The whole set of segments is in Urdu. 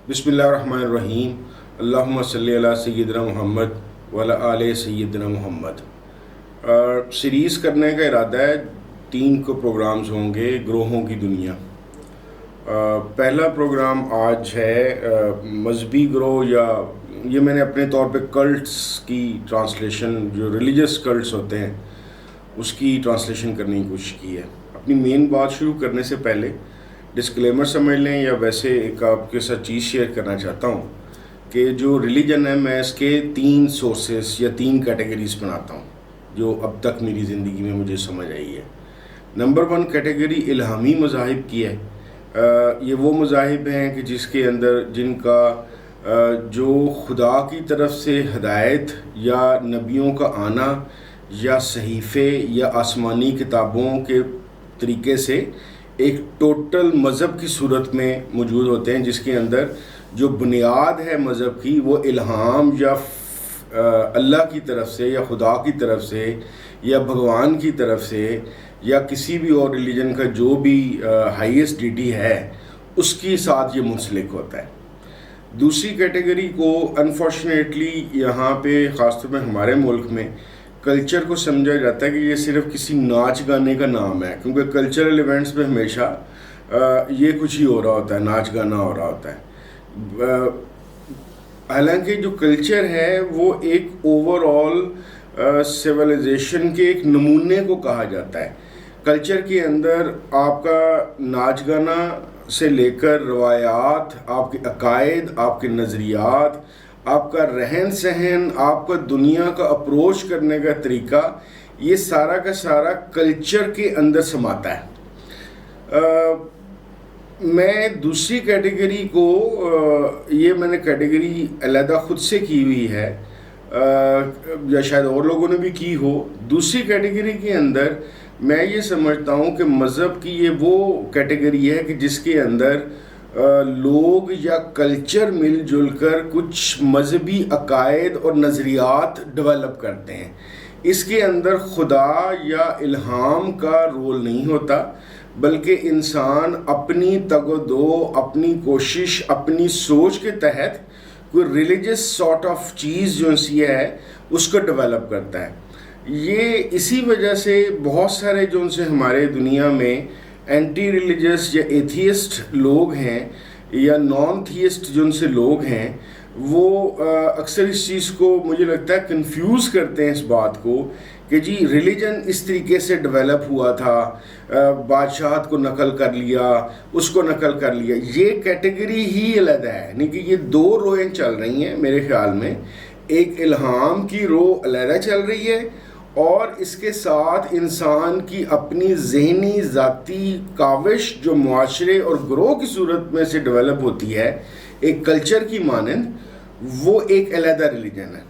بسم اللہ الرحمن الرحیم. اللہم صلی علی سیدنا محمد وعلی آل سیدنا محمد. سیریز کرنے کا ارادہ ہے. 3 پروگرامز ہوں گے. گروہوں کی دنیا. پہلا پروگرام آج ہے مذہبی گروہ، یا یہ میں نے اپنے طور پہ کلٹس کی ٹرانسلیشن، جو ریلیجس کلٹس ہوتے ہیں اس کی ٹرانسلیشن کرنے کی کوشش کی ہے. اپنی مین بات شروع کرنے سے پہلے ڈسکلیمر سمجھ لیں، یا ویسے ایک آپ کے ساتھ چیز شیئر کرنا چاہتا ہوں کہ جو ریلیجن ہے میں اس کے 3 سورسز یا 3 کیٹیگریز بناتا ہوں جو اب تک میری زندگی میں مجھے سمجھ آئی ہے. نمبر 1 کیٹیگری الہامی مذاہب کی ہے. یہ وہ مذاہب ہیں کہ جن کا جو خدا کی طرف سے ہدایت یا نبیوں کا آنا یا صحیفے یا آسمانی کتابوں کے طریقے سے ایک ٹوٹل مذہب کی صورت میں موجود ہوتے ہیں، جس کے اندر جو بنیاد ہے مذہب کی وہ الہام یا اللہ کی طرف سے یا خدا کی طرف سے یا بھگوان کی طرف سے یا کسی بھی اور ریلیجن کا جو بھی ہائیسٹ ڈیٹی ہے اس کے ساتھ یہ منسلک ہوتا ہے. دوسری کیٹیگری کو انفارچونیٹلی یہاں پہ خاص طور پہ ہمارے ملک میں کلچر کو سمجھا جاتا ہے کہ یہ صرف کسی ناچ گانے کا نام ہے، کیونکہ کلچرل ایونٹس میں ہمیشہ یہ کچھ ہی ہو رہا ہوتا ہے، ناچ گانا ہو رہا ہوتا ہے. حالانکہ جو کلچر ہے وہ ایک اوور آل سویلائزیشن کے ایک نمونے کو کہا جاتا ہے. کلچر کے اندر آپ کا ناچ گانا سے لے کر روایات، آپ کے عقائد، آپ کے نظریات، آپ کا رہن سہن، آپ کا دنیا کا اپروچ کرنے کا طریقہ، یہ سارا کا سارا کلچر کے اندر سماتا ہے. میں دوسری کیٹیگری کو یہ میں نے کیٹیگری علیحدہ خود سے کی ہوئی ہے، یا شاید اور لوگوں نے بھی کی ہو. دوسری کیٹیگری کے اندر میں یہ سمجھتا ہوں کہ مذہب کی یہ وہ کیٹیگری ہے کہ جس کے اندر لوگ یا کلچر مل جل کر کچھ مذہبی عقائد اور نظریات ڈیولپ کرتے ہیں. اس کے اندر خدا یا الہام کا رول نہیں ہوتا، بلکہ انسان اپنی تگ و دو، اپنی کوشش، اپنی سوچ کے تحت کوئی ریلیجس سارٹ آف چیز جو سی ہے اس کو ڈیولپ کرتا ہے. یہ اسی وجہ سے بہت سارے جو ان سے ہمارے دنیا میں اینٹی ریلیجس یا ایتھیسٹ لوگ ہیں یا نان تھیسٹ جو ان سے لوگ ہیں، وہ اکثر اس چیز کو مجھے لگتا ہے کنفیوز کرتے ہیں اس بات کو کہ جی ریلیجن اس طریقے سے ڈیولپ ہوا تھا، بادشاہت کو نقل کر لیا، اس کو نقل کر لیا. یہ کیٹیگری ہی علیحدہ ہے، یعنی کہ یہ 2 رویں چل رہی ہیں میرے خیال میں. ایک الہام کی رو علیحدہ چل رہی ہے، اور اس کے ساتھ انسان کی اپنی ذہنی ذاتی کاوش جو معاشرے اور گروہ کی صورت میں سے ڈیولپ ہوتی ہے ایک کلچر کی مانند، وہ ایک علیحدہ ریلیجن ہے.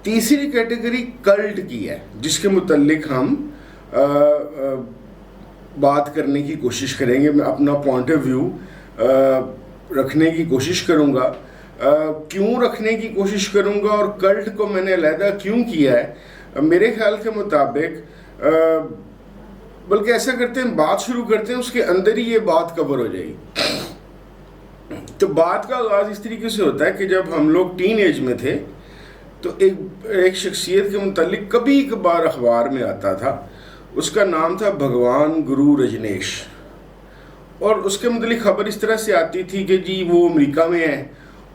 تیسری کیٹیگری کلٹ کی ہے، جس کے متعلق ہم بات کرنے کی کوشش کریں گے. میں اپنا پوائنٹ آف ویو رکھنے کی کوشش کروں گا. کیوں رکھنے کی کوشش کروں گا اور کلٹ کو میں نے علیحدہ کیوں کیا ہے، میرے خیال کے مطابق بلکہ ایسا کرتے ہیں بات شروع کرتے ہیں اس کے اندر ہی یہ بات کور ہو جائے گی. تو بات کا آغاز اس طریقے سے ہوتا ہے کہ جب ہم لوگ ٹین ایج میں تھے تو ایک شخصیت کے متعلق کبھی کبھار اخبار میں آتا تھا. اس کا نام تھا بھگوان گرو رجنیش، اور اس کے متعلق خبر اس طرح سے آتی تھی کہ جی وہ امریکہ میں ہے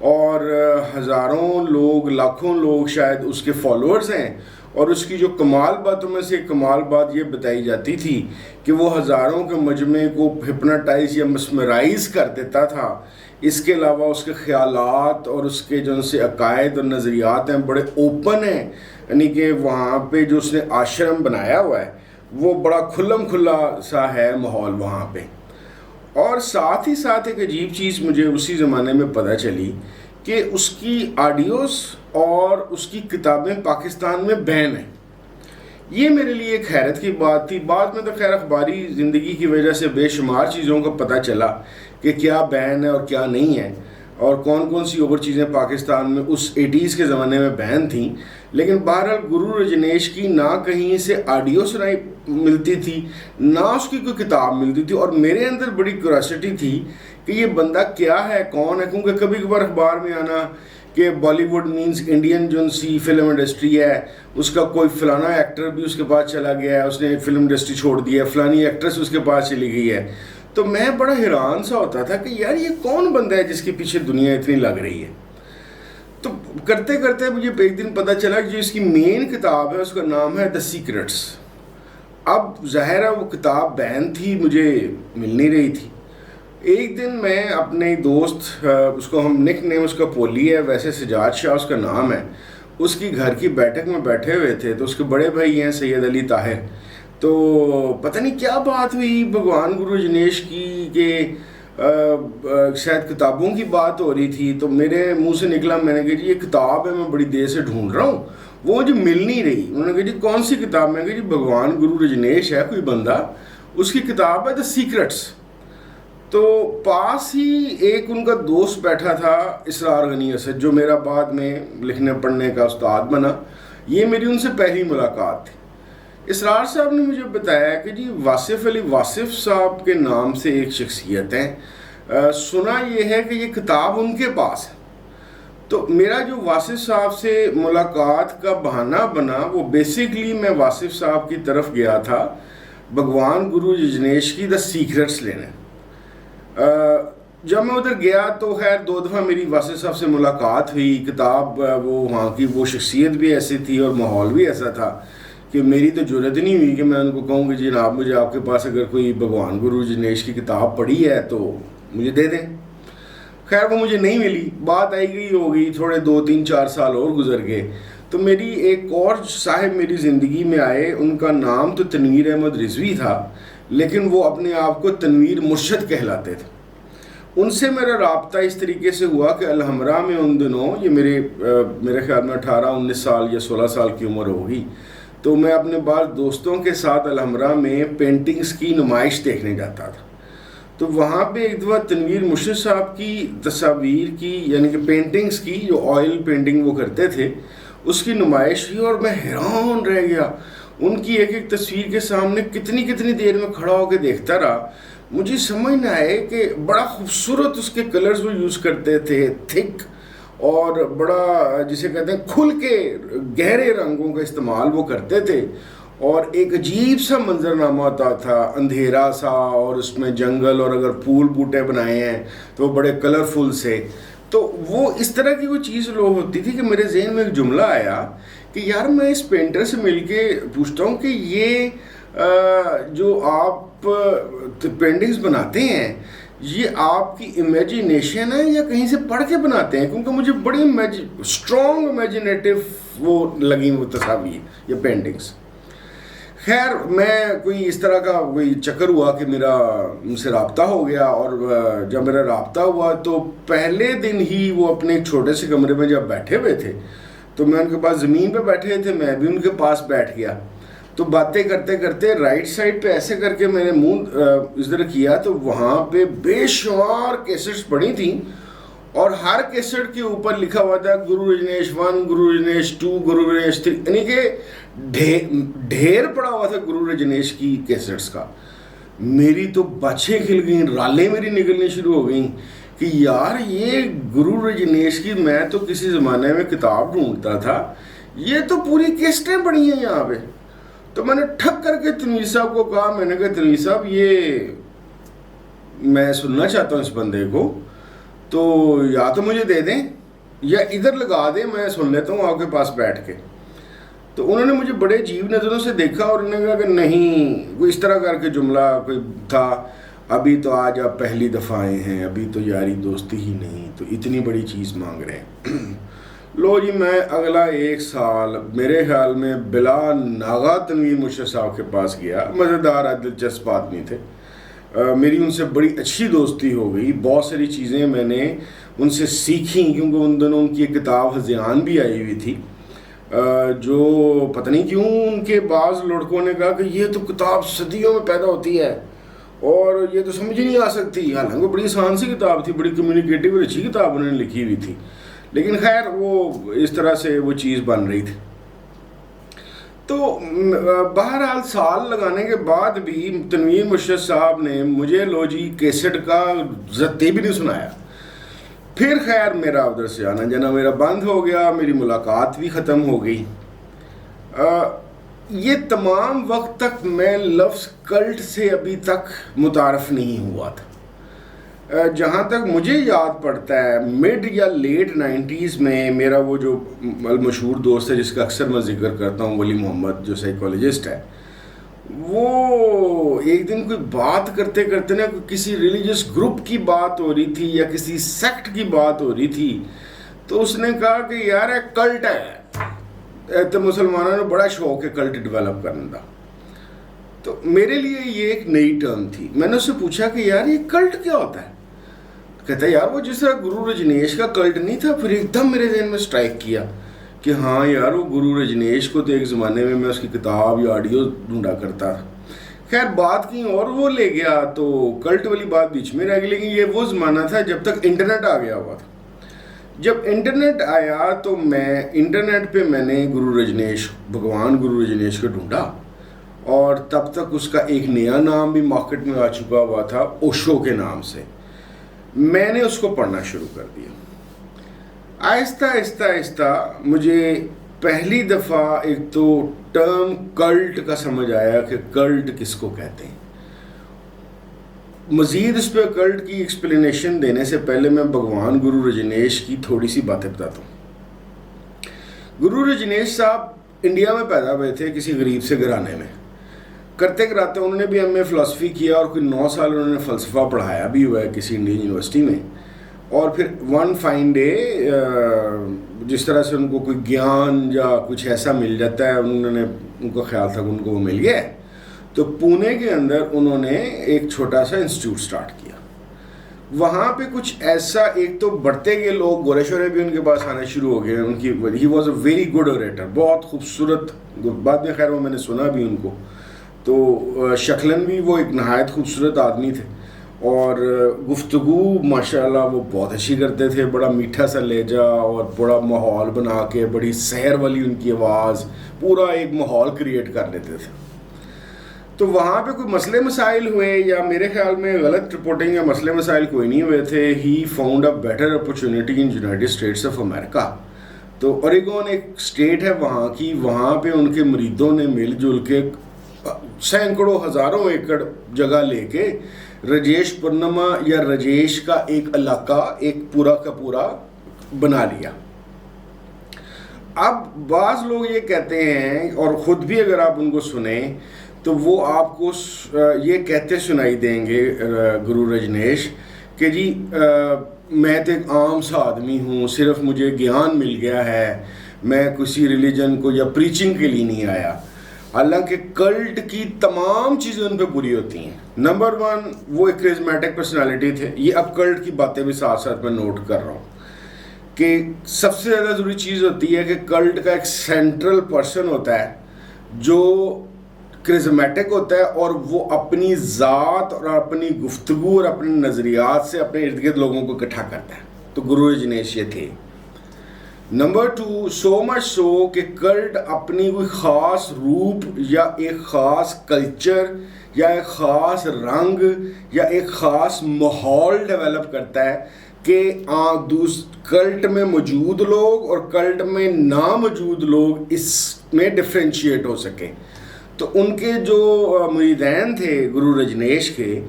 اور ہزاروں لوگ، لاکھوں لوگ شاید اس کے فالوورز ہیں. اور اس کی جو کمال باتوں میں سے کمال بات یہ بتائی جاتی تھی کہ وہ ہزاروں کے مجمع کو ہپناٹائز یا مسمرائز کر دیتا تھا. اس کے علاوہ اس کے خیالات اور اس کے جو ان سے عقائد اور نظریات ہیں بڑے اوپن ہیں، یعنی کہ وہاں پہ جو اس نے آشرم بنایا ہوا ہے وہ بڑا کھلم کھلا سا ہے ماحول وہاں پہ. اور ساتھ ہی ساتھ ایک عجیب چیز مجھے اسی زمانے میں پتہ چلی کہ اس کی آڈیوز اور اس کی کتابیں پاکستان میں بین ہیں. یہ میرے لیے ایک حیرت کی بات تھی. بعد میں تو خیر اخباری زندگی کی وجہ سے بے شمار چیزوں کا پتہ چلا کہ کیا بین ہے اور کیا نہیں ہے، اور کون کون سی اور چیزیں پاکستان میں اس 80s کے زمانے میں بین تھیں. لیکن بہرحال گرو رجنیش کی نہ کہیں سے آڈیو سنائی ملتی تھی، نہ اس کی کوئی کتاب ملتی تھی. اور میرے اندر بڑی کیوریوسٹی تھی کہ یہ بندہ کیا ہے، کون ہے. کیونکہ کبھی کبھار اخبار میں آنا کہ بالی ووڈ مینس انڈین جو سی فلم انڈسٹری ہے، اس کا کوئی فلانا ایکٹر بھی اس کے پاس چلا گیا ہے، اس نے فلم انڈسٹری چھوڑ دی ہے، فلانی ایکٹریس اس کے پاس چلی گئی ہے. تو میں بڑا حیران سا ہوتا تھا کہ یار یہ کون بندہ ہے جس کے پیچھے دنیا اتنی لگ رہی ہے. تو کرتے کرتے مجھے ایک دن پتہ چلا کہ جو اس کی مین کتاب ہے اس کا نام ہے دا سیکرٹس. اب ظاہر ہے وہ کتاب بین تھی، مجھے مل نہیں رہی تھی. ایک دن میں اپنے دوست، اس کو ہم نک نیم اس کا پولی ہے، ویسے سجاد شاہ اس کا نام ہے، اس کی گھر کی بیٹھک میں بیٹھے ہوئے تھے. تو اس کے بڑے بھائی ہیں سید علی طاہر. تو پتہ نہیں کیا بات ہوئی بھگوان گرو رجنیش کی کہ شاید کتابوں کی بات ہو رہی تھی. تو میرے منہ سے نکلا، میں نے کہا جی یہ کتاب ہے، میں بڑی دیر سے ڈھونڈ رہا ہوں، وہ مجھے مل نہیں رہی. انہوں نے کہا جی کون سی کتاب؟ میں نے کہا جی بھگوان گرو رجنیش ہے کوئی بندہ، اس کی کتاب ہے دا سیکرٹس. تو پاس ہی ایک ان کا دوست بیٹھا تھا اسرار غنی اسد، جو میرا بعد میں لکھنے پڑھنے کا استاد بنا. یہ میری ان سے پہلی ملاقات تھی. اسرار صاحب نے مجھے بتایا کہ جی واصف علی واصف صاحب کے نام سے ایک شخصیت ہیں، سنا یہ ہے کہ یہ کتاب ان کے پاس ہے. تو میرا جو واصف صاحب سے ملاقات کا بہانہ بنا وہ بیسکلی میں واصف صاحب کی طرف گیا تھا بھگوان گرو رجنیش کی دا سیکرٹس لینے. جب میں ادھر گیا تو خیر 2 دفعہ میری واصف صاحب سے ملاقات ہوئی. کتاب وہ وہاں کی وہ شخصیت بھی ایسی تھی اور ماحول بھی ایسا تھا کہ میری تو جرت نہیں ہوئی کہ میں ان کو کہوں کہ جی جناب مجھے آپ کے پاس اگر کوئی بھگوان گرو رجنیش کی کتاب پڑھی ہے تو مجھے دے دیں. خیر وہ مجھے نہیں ملی. بات آئی گئی ہو گئی، تھوڑے 2 3 4 سال اور گزر گئے. تو میری ایک اور صاحب میری زندگی میں آئے، ان کا نام تو تنویر احمد رضوی تھا، لیکن وہ اپنے آپ کو تنویر مرشد کہلاتے تھے. ان سے میرا رابطہ اس طریقے سے ہوا کہ الحمرا میں ان دنوں یہ میرے خیال میں 18 19 سال یا 16 سال کی عمر ہوگی. تو میں اپنے بعض دوستوں کے ساتھ الحمرا میں پینٹنگز کی نمائش دیکھنے جاتا تھا. تو وہاں پہ ایک دفعہ تنویر مرشد صاحب کی تصاویر کی یعنی کہ پینٹنگز کی، جو آئل پینٹنگ وہ کرتے تھے، اس کی نمائش ہوئی اور میں حیران رہ گیا. ان کی ایک ایک تصویر کے سامنے کتنی دیر میں کھڑا ہو کے دیکھتا رہا. مجھے سمجھ نہ آئے کہ بڑا خوبصورت اس کے کلرز وہ یوز کرتے تھے، تھک اور بڑا جسے کہتے ہیں کھل کے گہرے رنگوں کا استعمال وہ کرتے تھے. اور ایک عجیب سا منظر نامہ ہوتا تھا، اندھیرا سا، اور اس میں جنگل، اور اگر پھول بوٹے بنائے ہیں تو وہ بڑے کلرفل سے. تو وہ اس طرح کی وہ چیز لوگ ہوتی تھی کہ میرے ذہن میں ایک جملہ آیا کہ یار میں اس پینٹر سے مل کے پوچھتا ہوں کہ یہ جو آپ پینٹنگز بناتے ہیں یہ آپ کی امیجینیشن ہے یا کہیں سے پڑھ کے بناتے ہیں؟ کیونکہ مجھے بڑی اسٹرانگ امیجنیٹو وہ لگیں وہ تصاویر یا پینٹنگز. خیر میں کوئی اس طرح کا کوئی چکر ہوا کہ میرا ان سے رابطہ ہو گیا. اور جب میرا رابطہ ہوا تو پہلے دن ہی وہ اپنے ایک چھوٹے سے کمرے میں جب بیٹھے ہوئے تھے تو میں ان کے پاس زمین پہ بیٹھے تھے، میں بھی ان کے پاس بیٹھ گیا. تو باتیں کرتے کرتے رائٹ سائڈ پہ ایسے کر کے میں نے منہ ادھر کیا تو وہاں پہ بے شمار کیسٹس پڑی تھیں، اور ہر کیسٹ کے اوپر لکھا ہوا تھا گرو رجنیش 1، گرو رجنیش 2، گرو رجنیش 3، یعنی کہ ڈھیر پڑا ہوا تھا گرو رجنیش کی کیسٹس کا. میری تو بچیں کھل گئیں، رالیں میری نکلنی شروع ہو گئیں کہ یار یہ گرو رجنیش کی میں تو کسی زمانے میں کتاب ڈھونڈتا تھا، یہ تو پوری کیسٹیں پڑی ہیں یہاں پہ. تو میں نے ٹھک کر کے تنویر صاحب کو کہا، میں نے کہا تنویر صاحب یہ میں سننا چاہتا ہوں اس بندے کو، تو یا تو مجھے دے دیں یا ادھر لگا دیں، میں سن لیتا ہوں آپ کے پاس بیٹھ کے. تو انہوں نے مجھے بڑے عجیب نظروں سے دیکھا اور انہوں نے کہا کہ نہیں، وہ اس طرح کر کے جملہ کوئی تھا، ابھی تو آج آپ پہلی دفعہ آئے ہیں، ابھی تو یاری دوستی ہی نہیں، تو اتنی بڑی چیز مانگ رہے ہیں. لو جی میں اگلا 1 سال میرے خیال میں بلا ناغا تنویر مرشد صاحب کے پاس گیا. مزیدار دلچسپ آدمی تھے، میری ان سے بڑی اچھی دوستی ہو گئی. بہت ساری چیزیں میں نے ان سے سیکھیں، کیونکہ ان دنوں ان کی ایک کتاب ہذیان بھی آئی ہوئی تھی، جو پتہ نہیں کیوں ان کے بعض لڑکوں نے کہا کہ یہ تو کتاب صدیوں میں پیدا ہوتی ہے اور یہ تو سمجھ ہی نہیں آ سکتی. حالانکہ بڑی آسان سی کتاب تھی، بڑی کمیونیکیٹیو اور اچھی کتاب انہوں نے لکھی ہوئی تھی، لیکن خیر وہ اس طرح سے وہ چیز بن رہی تھی. تو بہرحال سال لگانے کے بعد بھی تنویر مشرف صاحب نے مجھے لو جی کیسٹ کا زتے بھی نہیں سنایا. پھر خیر میرا ادھر سے آنا جانا میرا بند ہو گیا, میری ملاقات بھی ختم ہو گئی. یہ تمام وقت تک میں لفظ کلٹ سے ابھی تک متعارف نہیں ہوا تھا. جہاں تک مجھے یاد پڑتا ہے مڈ یا لیٹ 90s میں میرا وہ جو مشہور دوست ہے جس کا اکثر میں ذکر کرتا ہوں, ولی محمد, جو سائیکالوجسٹ ہے, وہ ایک دن کوئی بات کرتے کرتے نا کسی ریلیجس گروپ کی بات ہو رہی تھی یا کسی سیکٹ کی بات ہو رہی تھی, تو اس نے کہا کہ یار ایک کلٹ ہے, تو مسلمانوں نے بڑا شوق ہے کلٹ ڈیولپ کرنے کا. تو میرے لیے یہ ایک نئی ٹرم تھی. میں نے اس سے پوچھا کہ یار یہ کلٹ کیا ہوتا ہے؟ کہتا ہے یار وہ جس طرح گرو رجنیش کا کلٹ نہیں تھا. پھر ایک دم میرے ذہن میں اسٹرائک کیا کہ ہاں یار وہ گرو رجنیش کو تو ایک زمانے میں اس کی کتاب یا آڈیو ڈھونڈا کرتا تھا. خیر بات کہیں اور وہ لے گیا تو کلٹ والی بات بیچ میں رہ گئی. لیکن یہ وہ زمانہ تھا جب تک انٹرنیٹ آ گیا ہوا تھا. جب انٹرنیٹ آیا تو میں انٹرنیٹ پہ میں نے گرو رجنیش, بھگوان گرو رجنیش کو ڈھونڈا, اور تب تک اس کا ایک نیا نام بھی مارکیٹ میں آ چکا ہوا تھا, اوشو کے نام سے. میں نے اس کو پڑھنا شروع کر دیا. آہستہ آہستہ آہستہ مجھے پہلی دفعہ ایک تو ٹرم کلٹ کا سمجھ آیا کہ کلٹ کس کو کہتے ہیں. مزید اس پہ کلٹ کی ایکسپلینیشن دینے سے پہلے میں بھگوان گرو رجنیش کی تھوڑی سی باتیں بتاتا ہوں. گرو رجنیش صاحب انڈیا میں پیدا ہوئے تھے کسی غریب سے گھرانے میں. کرتے کراتے انہوں نے بھی ایم اے فلسفی کیا اور کوئی 9 سال انہوں نے فلسفہ پڑھایا بھی ہوا ہے کسی انڈین یونیورسٹی میں. اور پھر ون فائن ڈے جس طرح سے ان کو کوئی گیان یا کچھ ایسا مل جاتا ہے, ان کو خیال تھا کہ ان کو وہ مل گیا ہے, تو پونے کے اندر انہوں نے ایک چھوٹا سا انسٹیٹیوٹ سٹارٹ کیا. وہاں پہ کچھ ایسا, ایک تو بڑھتے گئے لوگ, گورے شورے بھی ان کے پاس آنا شروع ہو گئے. ان کی he was a very good orator, بہت خوبصورت, بعد میں خیر وہ میں نے سنا بھی ان کو, تو شکلاً بھی وہ ایک نہایت خوبصورت آدمی تھے, اور گفتگو ماشاءاللہ وہ بہت اچھی کرتے تھے. بڑا میٹھا سا لہجہ اور بڑا ماحول بنا کے, بڑی سحر والی ان کی آواز, پورا ایک ماحول کریٹ کر لیتے تھے. تو وہاں پہ کوئی مسئلے مسائل ہوئے, یا میرے خیال میں غلط رپورٹنگ یا مسئلے مسائل کوئی نہیں ہوئے تھے. He found a better opportunity in United States of America. تو اوریگون ایک اسٹیٹ ہے وہاں کی, وہاں پہ ان کے مریدوں نے مل جل کے سینکڑوں ہزاروں ایکڑ جگہ لے کے رجیش پورنما یا رجیش کا ایک علاقہ ایک پورا کا پورا بنا لیا. اب بعض لوگ یہ کہتے ہیں, اور خود بھی اگر آپ ان کو سنیں تو وہ آپ کو یہ کہتے سنائی دیں گے گرو رجنیش کہ جی میں تو ایک عام سا آدمی ہوں, صرف مجھے گیان مل گیا ہے, میں کسی ریلیجن کو یا پریچنگ کے لیے نہیں آیا. حالانکہ کلٹ کی تمام چیزیں ان پہ پوری ہوتی ہیں. نمبر 1 وہ ایک کرزمیٹک پرسنالٹی تھے. یہ اب کلٹ کی باتیں بھی ساتھ ساتھ میں نوٹ کر رہا ہوں کہ سب سے زیادہ ضروری چیز ہوتی ہے کہ کلٹ کا ایک سینٹرل پرسن ہوتا ہے جو کرزمیٹک ہوتا ہے, اور وہ اپنی ذات اور اپنی گفتگو اور اپنے نظریات سے اپنے ارد گرد لوگوں کو اکٹھا کرتا ہے. تو گرو رجنیش یہ تھے. نمبر 2 سو مچ سو کہ کلٹ اپنی کوئی خاص روپ یا ایک خاص کلچر یا ایک خاص رنگ یا ایک خاص ماحول ڈیولپ کرتا ہے کہ کلٹ میں موجود لوگ اور کلٹ میں نہ موجود لوگ اس میں ڈفرینشیٹ ہو سکیں. تو ان کے جو مریدین تھے گرو رجنیش کے,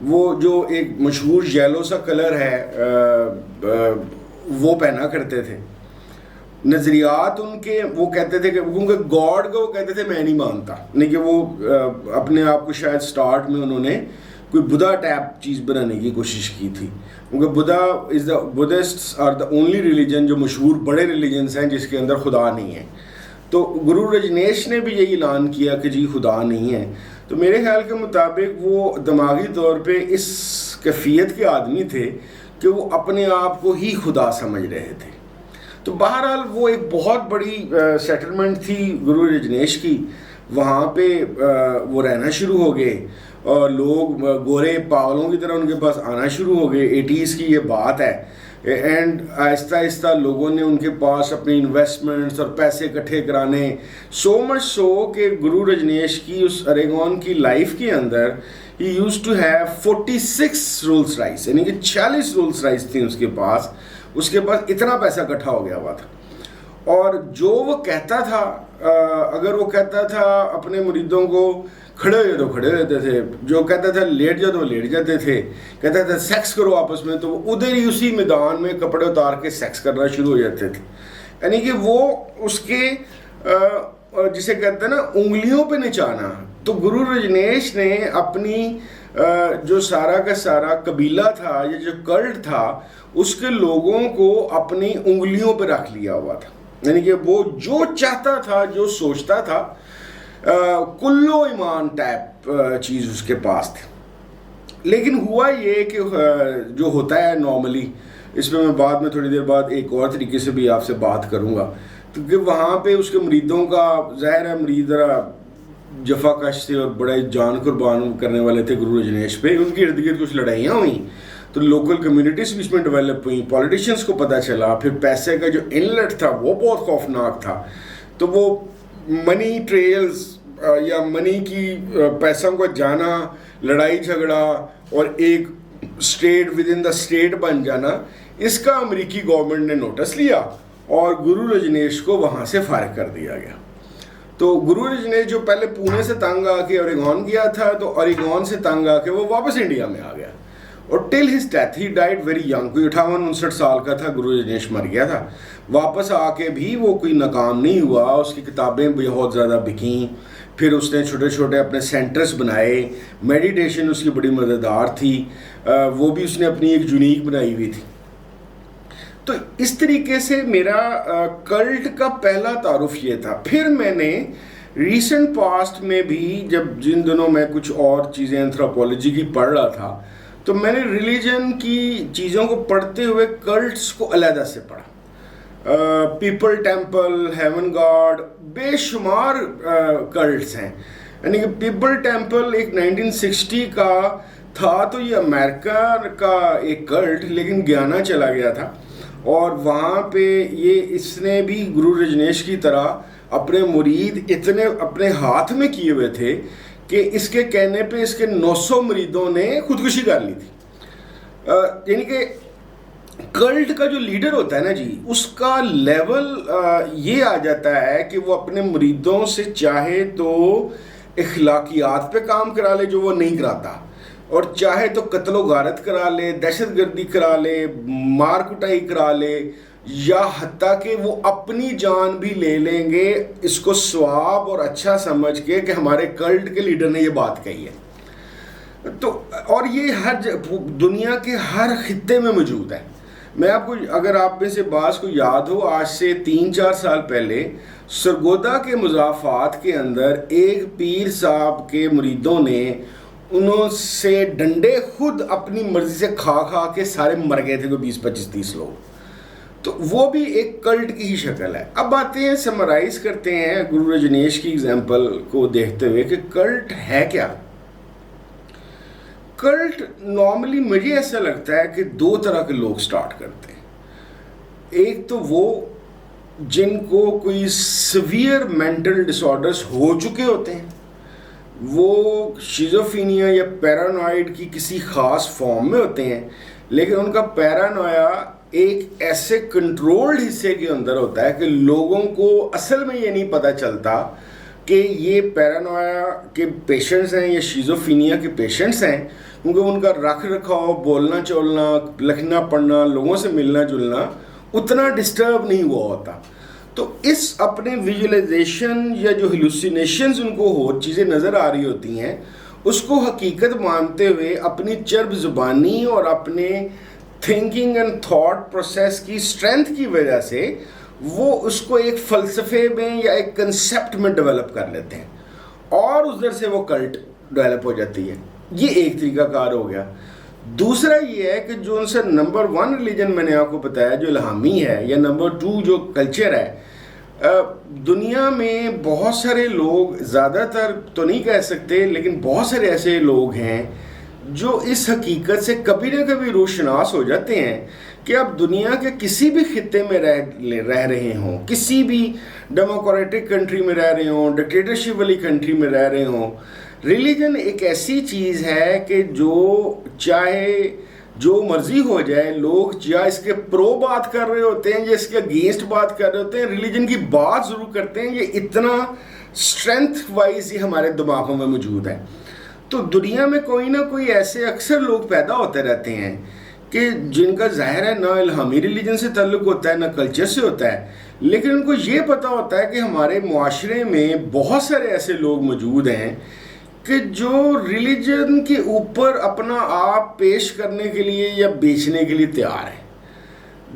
وہ جو ایک مشہور یلو سا کلر ہے وہ پہنا کرتے تھے. نظریات ان کے, وہ کہتے تھے کہ کیونکہ گاڈ کو وہ کہتے تھے میں نہیں مانتا, نہیں کہ وہ اپنے آپ کو شاید سٹارٹ میں انہوں نے کوئی بدھا ٹائپ چیز بنانے کی کوشش کی تھی, کیونکہ بدھسٹس آر دا اونلی ریلیجن, جو مشہور بڑے ریلیجنس ہیں جس کے اندر خدا نہیں ہے. تو گرو رجنیش نے بھی یہی اعلان کیا کہ جی خدا نہیں ہے. تو میرے خیال کے مطابق وہ دماغی طور پہ اس کیفیت کے آدمی تھے کہ وہ اپنے آپ کو ہی خدا سمجھ رہے تھے. تو بہرحال وہ ایک بہت بڑی سیٹلمنٹ تھی گرو رجنیش کی. وہاں پہ وہ رہنا شروع ہو گئے اور لوگ گورے پاگلوں کی طرح ان کے پاس آنا شروع ہو گئے. 80s کی یہ بات ہے. اینڈ آہستہ آہستہ لوگوں نے ان کے پاس اپنی انویسٹمنٹس اور پیسے اکٹھے کرانے، سو مچ سو کہ گرو رجنیش کی اس اوریگون کی لائف کے اندر ہی used to have 46 Rolls Royce, یعنی کہ 46 رولس رائس تھیں اس کے پاس اتنا پیسہ اکٹھا ہو گیا ہوا تھا. اور جو وہ کہتا تھا، اگر وہ کہتا تھا اپنے مریدوں کو کھڑے ہوئے تو کھڑے ہوتے تھے، جو کہتا تھا لیٹ جاؤ تو وہ لیٹ جاتے تھے، کہتا تھا سیکس کرو آپس میں تو وہ ادھر ہی اسی میدان میں کپڑے اتار کے سیکس کرنا شروع ہو جاتے تھے. یعنی کہ وہ اس کے جسے کہتے ہیں نا انگلیوں پہ نچانا. تو گرو رجنیش نے اپنی جو سارا کا سارا قبیلہ تھا یا جو کلٹ تھا اس کے لوگوں کو اپنی انگلیوں پہ رکھ لیا ہوا تھا. یعنی کہ وہ جو چاہتا تھا، جو سوچتا تھا، کلو ایمان ٹائپ چیز اس کے پاس تھی. لیکن ہوا یہ کہ جو ہوتا ہے نارملی، اس میں بعد میں تھوڑی دیر بعد ایک اور طریقے سے بھی آپ سے بات کروں گا، کیونکہ وہاں پہ اس کے مریدوں کا ظاہر ہے مرید ذرا جفا کش تھے اور بڑے جان قربان کرنے والے تھے گرو رجنیش پہ. ان کی ارد گرد کچھ لڑائیاں ہوئیں تو لوکل کمیونٹیز بھی اس میں ڈیولپ ہوئیں، پولیٹیشینس کو پتہ چلا، پھر پیسے کا جو انلیٹ تھا وہ بہت خوفناک تھا. تو وہ منی ٹریلز یا منی کی پیسوں کو جانا، لڑائی جھگڑا اور ایک state within the state بن جانا، اس کا امریکی گورنمنٹ نے نوٹس لیا اور گرو رجنیش کو وہاں سے فارغ کر دیا گیا. تو گرو رجنیش جو پہلے پونے سے تنگ آ کے اوریگون گیا تھا، تو اوریگون سے تنگ آ کے وہ واپس انڈیا میں آ گیا اور till his death he died very young, کوئی 58-59 سال کا تھا گرو رجنیش مر گیا تھا. واپس آ کے بھی وہ کوئی ناکام نہیں ہوا، اس کی کتابیں بہت زیادہ بکیں، پھر اس نے چھوٹے چھوٹے اپنے سینٹرز بنائے، میڈیٹیشن اس کی بڑی مددگار تھی، وہ بھی اس نے اپنی ایک یونیک بنائی ہوئی تھی. تو اس طریقے سے میرا کلٹ کا پہلا تعارف یہ تھا. پھر میں نے ریسنٹ پاسٹ میں بھی جب جن دنوں میں کچھ اور چیزیں اینتھروپولوجی کی پڑھ رہا تھا تو میں نے ریلیجن کی چیزوں کو پڑھتے ہوئے کلٹس کو علیحدہ سے پڑھا. پیپل ٹیمپل، ہیون گاڈ، بے شمار کلٹس ہیں. یعنی کہ پیپل ٹیمپل ایک 1960 کا تھا، تو یہ امریکہ کا ایک کلٹ، لیکن گیانا چلا گیا تھا اور وہاں پہ اس نے بھی گرو رجنیش کی طرح اپنے مرید اتنے اپنے ہاتھ میں کیے ہوئے تھے کہ اس کے کہنے پہ اس کے 900 مریدوں نے خودکشی کر لی تھی. یعنی کہ کلٹ کا جو لیڈر ہوتا ہے نا جی، اس کا لیول یہ آ جاتا ہے کہ وہ اپنے مریدوں سے چاہے تو اخلاقیات پہ کام کرا لے جو وہ نہیں کراتا، اور چاہے تو قتل و غارت کرا لے، دہشت گردی کرا لے، مار کٹائی کرا لے، یا حتیٰ کہ وہ اپنی جان بھی لے لیں گے اس کو ثواب اور اچھا سمجھ کے کہ ہمارے کلٹ کے لیڈر نے یہ بات کہی ہے. تو اور یہ ہر دنیا کے ہر خطے میں موجود ہے. میں آپ کو، اگر آپ میں سے بعض کو یاد ہو، آج سے 3-4 سال پہلے سرگودا کے مضافات کے اندر ایک پیر صاحب کے مریدوں نے انہوں سے ڈنڈے خود اپنی مرضی سے کھا کھا کے سارے مر گئے تھے، کوئی 20-25-30 لوگ. تو وہ بھی ایک کلٹ کی ہی شکل ہے. اب آتے ہیں، سمرائز کرتے ہیں گرو رجنیش کی ایگزامپل کو دیکھتے ہوئے کہ کلٹ ہے کیا. کلٹ نارملی مجھے ایسا لگتا ہے کہ 2 طرح کے لوگ سٹارٹ کرتے ہیں. ایک تو وہ جن کو کوئی سیویئر مینٹل ڈس آرڈرز ہو چکے ہوتے ہیں، وہ شیزوفینیا یا پیرانوائڈ کی کسی خاص فارم میں ہوتے ہیں، لیکن ان کا پیرانویا ایک ایسے کنٹرولڈ حصے کے اندر ہوتا ہے کہ لوگوں کو اصل میں یہ نہیں پتہ چلتا کہ یہ پیرانویا کے پیشنٹس ہیں یا شیزوفینیا کے پیشنٹس ہیں، کیونکہ ان کا رکھ رکھاؤ، بولنا چولنا، لکھنا پڑھنا، لوگوں سے ملنا جلنا اتنا ڈسٹرب نہیں ہوا ہوتا. تو اس اپنے ویژولائزیشن یا جو ہیلوسینیشنز ان کو ہو چیزیں نظر آ رہی ہوتی ہیں، اس کو حقیقت مانتے ہوئے اپنی چرب زبانی اور اپنے تھنکنگ اینڈ تھاٹ پروسیس کی اسٹرینتھ کی وجہ سے وہ اس کو ایک فلسفے میں یا ایک کنسیپٹ میں ڈیولپ کر لیتے ہیں اور ادھر سے وہ کلٹ ڈیولپ ہو جاتی ہے. یہ ایک طریقہ کار ہو گیا. دوسرا یہ ہے کہ جو ان سے نمبر 1 ریلیجن میں نے آپ کو بتایا جو الہامی ہے، یا نمبر 2 جو کلچر ہے، دنیا میں بہت سارے لوگ، زیادہ تر تو نہیں کہہ سکتے لیکن بہت سارے ایسے لوگ ہیں جو اس حقیقت سے کبھی نہ کبھی روشناس ہو جاتے ہیں کہ آپ دنیا کے کسی بھی خطے میں رہ رہے ہوں، کسی بھی ڈیموکریٹک کنٹری میں رہ رہے ہوں، ڈکٹیٹرشپ والی کنٹری میں رہ رہے ہوں، ریلیجن ایک ایسی چیز ہے کہ جو چاہے جو مرضی ہو جائے، لوگ یا اس کے پرو بات کر رہے ہوتے ہیں یا اس کے اگینسٹ بات کر رہے ہوتے ہیں، ریلیجن کی بات ضرور کرتے ہیں. یہ اتنا اسٹرینتھ وائز ہی ہمارے دماغوں میں موجود ہے. تو دنیا میں کوئی نہ کوئی ایسے اکثر لوگ پیدا ہوتے رہتے ہیں کہ جن کا ظاہر ہے نہ الہامی ریلیجن سے تعلق ہوتا ہے نہ کلچر سے ہوتا ہے، لیکن ان کو یہ پتہ ہوتا ہے کہ ہمارے معاشرے میں بہت سارے ایسے لوگ موجود ہیں کہ جو ریلیجن کے اوپر اپنا آپ پیش کرنے کے لیے یا بیچنے کے لیے تیار ہیں.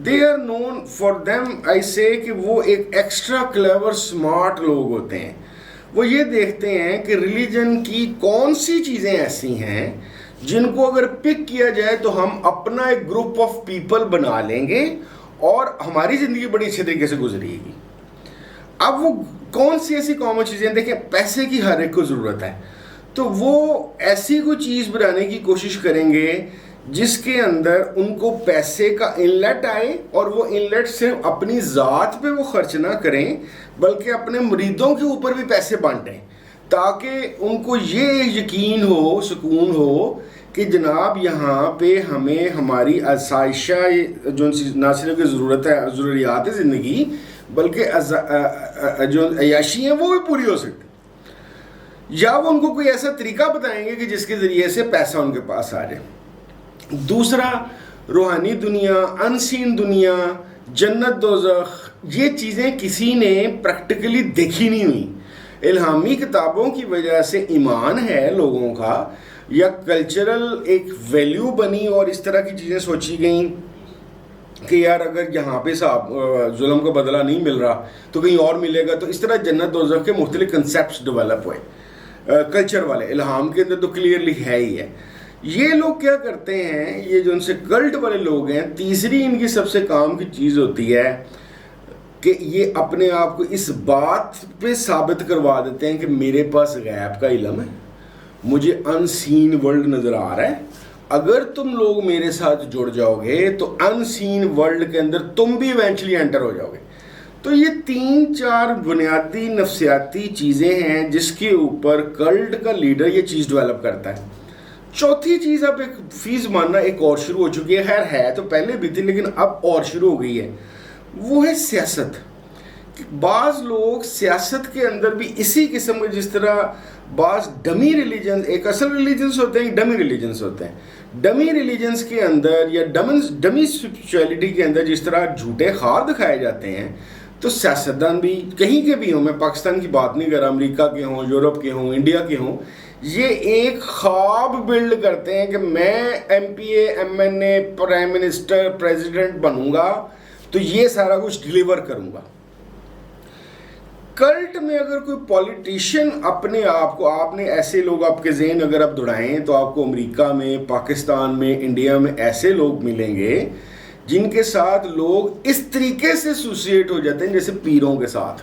They are known for them I say کہ وہ ایک ایکسٹرا کلیور اسمارٹ لوگ ہوتے ہیں. وہ یہ دیکھتے ہیں کہ ریلیجن کی کون سی چیزیں ایسی ہیں جن کو اگر پک کیا جائے تو ہم اپنا ایک گروپ آف پیپل بنا لیں گے اور ہماری زندگی بڑی اچھے طریقے سے گزرے گی. اب وہ کون سی ایسی کامن چیزیں، دیکھیں پیسے کی ہر ایک کو ضرورت ہے، تو وہ ایسی کوئی چیز بنانے کی کوشش کریں گے جس کے اندر ان کو پیسے کا انلیٹ آئے، اور وہ انلیٹ صرف اپنی ذات پہ وہ خرچ نہ کریں بلکہ اپنے مریدوں کے اوپر بھی پیسے بانٹیں، تاکہ ان کو یہ یقین ہو، سکون ہو کہ جناب یہاں پہ ہمیں ہماری آسائشہ جو نہ صرف کی ضرورت ہے، ضروریات زندگی، بلکہ جو عیاشی ہیں وہ بھی پوری ہو سکتی. یا وہ ان کو کوئی ایسا طریقہ بتائیں گے کہ جس کے ذریعے سے پیسہ ان کے پاس آ جائے. دوسرا، روحانی دنیا، انسین دنیا، جنت دوزخ، یہ چیزیں کسی نے پریکٹیکلی دیکھی نہیں ہوئی. الہامی کتابوں کی وجہ سے ایمان ہے لوگوں کا، یا کلچرل ایک ویلیو بنی اور اس طرح کی چیزیں سوچی گئیں کہ یار اگر یہاں پہ ظلم کا بدلہ نہیں مل رہا تو کہیں اور ملے گا. تو اس طرح جنت دوزخ کے مختلف کنسیپٹس ڈیولپ ہوئے کلچر والے. الہام کے اندر تو کلیئرلی ہے ہی ہے. یہ لوگ کیا کرتے ہیں، یہ جو ان سے کلٹ والے لوگ ہیں، تیسری ان کی سب سے کام کی چیز ہوتی ہے کہ یہ اپنے آپ کو اس بات پہ ثابت کروا دیتے ہیں کہ میرے پاس غیب کا علم ہے، مجھے ان سین ورلڈ نظر آ رہا ہے. اگر تم لوگ میرے ساتھ جڑ جاؤ گے تو ان سین ورلڈ کے اندر تم بھی ایونچولی انٹر ہو جاؤ گے. تو یہ 3-4 بنیادی نفسیاتی چیزیں ہیں جس کے اوپر کلٹ کا لیڈر یہ چیز ڈیولپ کرتا ہے. چوتھی چیز اب ایک فیس ماننا ایک اور شروع ہو چکی ہے، خیر ہے تو پہلے بھی تھی لیکن اب اور شروع ہو گئی ہے، وہ ہے سیاست. بعض لوگ سیاست کے اندر بھی اسی قسم کے، جس طرح بعض ڈمی ریلیجنز، ایک اصل ریلیجنز ہوتے ہیں، ڈمی ریلیجنز ہوتے ہیں. ڈمی ریلیجنز کے اندر یا ڈمی اسپرچویلٹی کے اندر جس طرح جھوٹے خواب دکھائے جاتے ہیں، تو سیاستدان بھی کہیں کے بھی ہوں، میں پاکستان کی بات نہیں کر رہا، امریکہ کے ہوں، یورپ کے ہوں، انڈیا کے ہوں، یہ ایک خواب بلڈ کرتے ہیں کہ میں ایم پی اے، ایم این اے، پرائم منسٹر، پریزیڈنٹ بنوں گا تو یہ سارا کچھ ڈیلیور کروں گا. کلٹ میں اگر کوئی پولیٹیشین اپنے آپ کو، آپ نے ایسے لوگ آپ کے ذہن اگر آپ دڑائیں تو آپ کو امریکہ میں، پاکستان میں، انڈیا میں ایسے لوگ ملیں گے جن کے ساتھ لوگ اس طریقے سے ایسوسیٹ ہو جاتے ہیں جیسے پیروں کے ساتھ.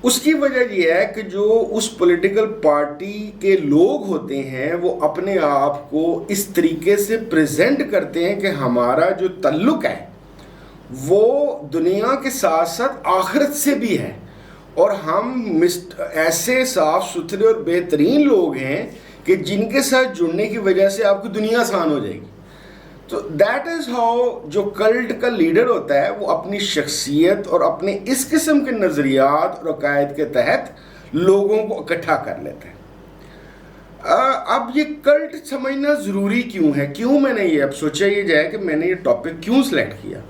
اس کی وجہ یہ ہے کہ جو اس پولیٹیکل پارٹی کے لوگ ہوتے ہیں وہ اپنے آپ کو اس طریقے سے پریزنٹ کرتے ہیں کہ ہمارا جو تعلق ہے وہ دنیا کے ساتھ ساتھ آخرت سے بھی ہے، اور ہم ایسے صاف ستھرے اور بہترین لوگ ہیں کہ جن کے ساتھ جڑنے کی وجہ سے آپ کی دنیا آسان ہو جائے گی. تو دیٹ از ہاؤ جو کلٹ کا لیڈر ہوتا ہے وہ اپنی شخصیت اور اپنے اس قسم کے نظریات اور عقائد کے تحت لوگوں کو اکٹھا کر لیتا ہے. اب یہ کلٹ سمجھنا ضروری کیوں ہے، کیوں میں نے یہ اب سوچا یہ جائے کہ میں نے یہ ٹاپک کیوں سلیکٹ کیا.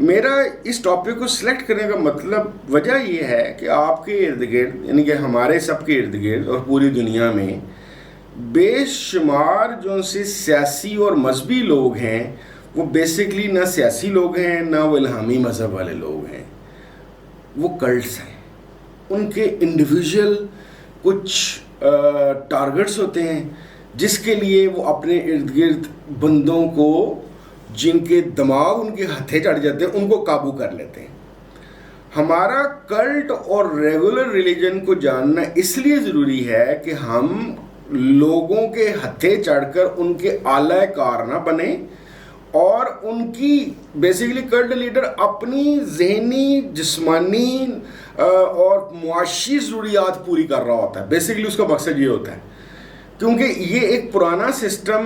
میرا اس ٹاپک کو سلیکٹ کرنے کا مطلب وجہ یہ ہے کہ آپ کے ارد گرد، یعنی کہ ہمارے سب کے ارد گرد اور پوری دنیا میں بے شمار جو سے سیاسی اور مذہبی لوگ ہیں وہ بیسکلی نہ سیاسی لوگ ہیں نہ وہ الہامی مذہب والے لوگ ہیں، وہ کلٹس ہیں. ان کے انڈیویژل کچھ ٹارگٹس ہوتے ہیں جس کے لیے وہ اپنے ارد گرد بندوں کو، جن کے دماغ ان کے ہتھے چڑھ جاتے ہیں، ان کو قابو کر لیتے ہیں. ہمارا کلٹ اور ریگولر ریلیجن کو جاننا اس لیے ضروری ہے کہ ہم لوگوں کے ہتھے چڑھ کر ان کے اعلی کار نہ بنیں، اور ان کی بیسیکلی کلٹ لیڈر اپنی ذہنی، جسمانی اور معاشی ضروریات پوری کر رہا ہوتا ہے. بیسیکلی اس کا مقصد یہ ہوتا ہے، کیونکہ یہ ایک پرانا سسٹم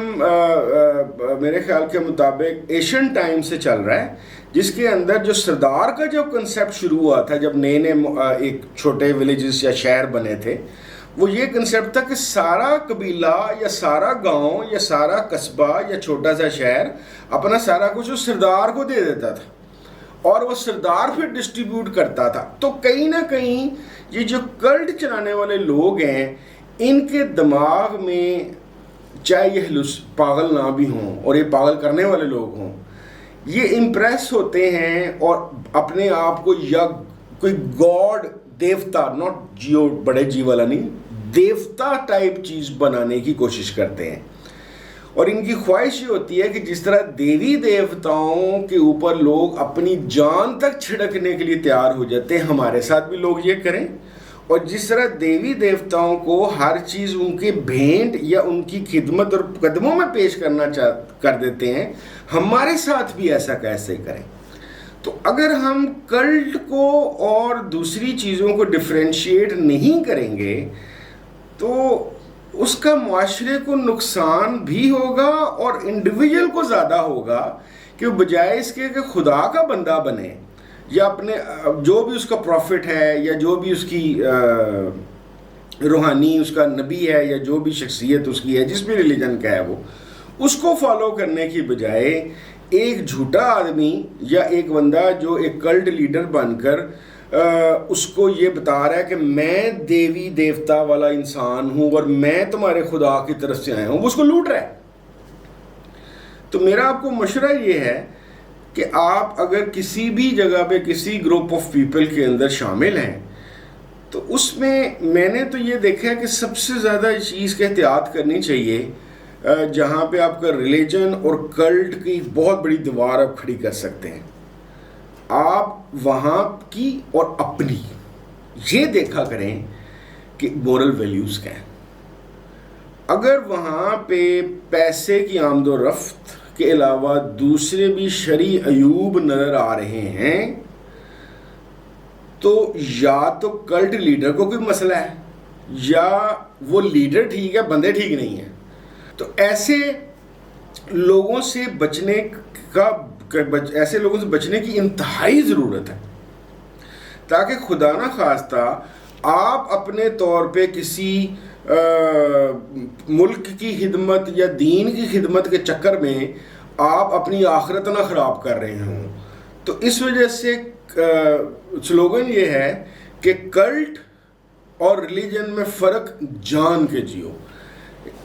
میرے خیال کے مطابق ایشین ٹائم سے چل رہا ہے، جس کے اندر جو سردار کا جو کنسیپٹ شروع ہوا تھا جب نئے ایک چھوٹے ولیجز یا شہر بنے تھے، وہ یہ کنسیپٹ تھا کہ سارا قبیلہ یا سارا گاؤں یا سارا قصبہ یا چھوٹا سا شہر اپنا سارا کچھ اس سردار کو دے دیتا تھا اور وہ سردار پھر ڈسٹریبیوٹ کرتا تھا. تو کہیں نہ کہیں یہ جو کلٹ چلانے والے لوگ ہیں، ان کے دماغ میں چاہے یہ پاگل نہ بھی ہوں اور یہ پاگل کرنے والے لوگ ہوں، یہ امپریس ہوتے ہیں اور اپنے آپ کو یا کوئی گاڈ، دیوتا، ناٹ جیو بڑے جی والا نہیں، دیوتا ٹائپ چیز بنانے کی کوشش کرتے ہیں. اور ان کی خواہش یہ ہوتی ہے کہ جس طرح دیوی دیوتاؤں کے اوپر لوگ اپنی جان تک چھڑکنے کے لیے تیار ہو جاتے ہیں، ہمارے ساتھ بھی لوگ یہ کریں. اور جس طرح دیوی دیوتاؤں کو ہر چیز ان کے بھینٹ یا ان کی خدمت اور قدموں میں پیش کر دیتے ہیں، ہمارے ساتھ بھی ایسا کیسے کریں. تو اگر ہم کلٹ کو اور دوسری چیزوں کو ڈفرینشیٹ نہیں کریں گے تو اس کا معاشرے کو نقصان بھی ہوگا اور انڈیویجول کو زیادہ ہوگا کہ وہ بجائے اس کے کہ خدا کا بندہ بنے یا اپنے جو بھی اس کا پروفٹ ہے یا جو بھی اس کی روحانی اس کا نبی ہے یا جو بھی شخصیت اس کی ہے، جس بھی ریلیجن کا ہے، وہ اس کو فالو کرنے کی بجائے ایک جھوٹا آدمی یا ایک بندہ جو ایک کلٹ لیڈر بن کر اس کو یہ بتا رہا ہے کہ میں دیوی دیوتا والا انسان ہوں اور میں تمہارے خدا کی طرف سے آیا ہوں، وہ اس کو لوٹ رہا ہے. تو میرا آپ کو مشورہ یہ ہے کہ آپ اگر کسی بھی جگہ پہ کسی گروپ آف پیپل کے اندر شامل ہیں تو اس میں نے تو یہ دیکھا ہے کہ سب سے زیادہ اس چیز کی احتیاط کرنی چاہیے جہاں پہ آپ کا ریلیجن اور کلٹ کی بہت بڑی دیوار آپ کھڑی کر سکتے ہیں. آپ وہاں کی اور اپنی یہ دیکھا کریں کہ مورل ویلیوز کیا ہیں. اگر وہاں پہ پیسے کی آمد و رفت کے علاوہ دوسرے بھی شرعی عیوب نظر آ رہے ہیں تو یا تو کلٹ لیڈر کو کوئی مسئلہ ہے یا وہ لیڈر ٹھیک ہے، بندے ٹھیک نہیں ہیں. تو ایسے لوگوں سے بچنے کی انتہائی ضرورت ہے تاکہ خدا نہ خواستہ آپ اپنے طور پہ کسی ملک کی خدمت یا دین کی خدمت کے چکر میں آپ اپنی آخرت نہ خراب کر رہے ہوں. تو اس وجہ سے سلوگن یہ ہے کہ کلٹ اور ریلیجن میں فرق جان کے جیو.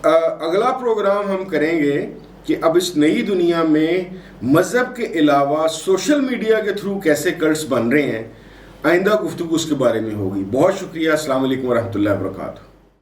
اگلا پروگرام ہم کریں گے کہ اب اس نئی دنیا میں مذہب کے علاوہ سوشل میڈیا کے تھرو کیسے کلٹس بن رہے ہیں. آئندہ گفتگو اس کے بارے میں ہوگی. بہت شکریہ. السلام علیکم ورحمۃ اللہ وبرکاتہ.